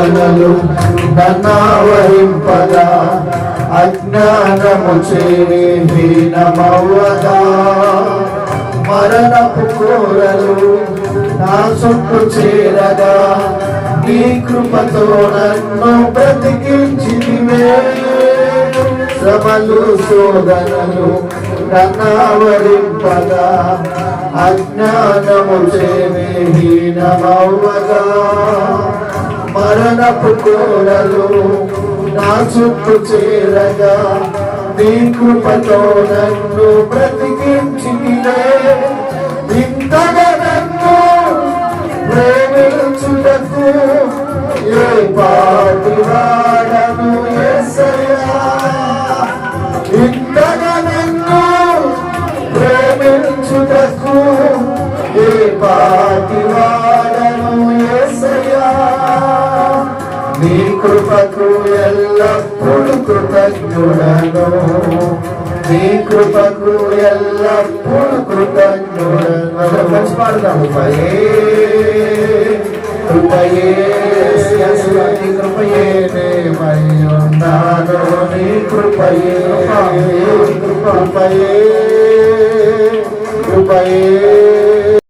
శోధనలు నన్నావరింపగా అజ్ఞానము చేరి హీనమవ్వగా మరణపు కోరలు నా చుట్టూ చేరగా నీ కృపతో నన్ను బ్రతికించితివే. శ్రమలు శోధనలు నన్నావరింపగా అజ్ఞానము చేరి హీనమవ్వగా మరణపు కోరలు నా చుట్టూ చేరగా నీ కృపతో నన్ను బ్రతికించితివే. ఇంతగా నన్ను ప్రేమించుటకు ఏ పాటి వాడను యేసయ్యా. ఇంతగా నన్ను ప్రేమించుటకు ఏ పాటి వాడను యేసయ్యా. నీ కృపకు ఎల్లప్పుడు కృతజ్ఞుడను, నీ కృపకు ఎల్లప్పుడు కృతజ్ఞుడను. కృపయే కృపయే నీ కృపయే నేమై ఉన్నాను. నీ కృపయే కృపయే కృపయే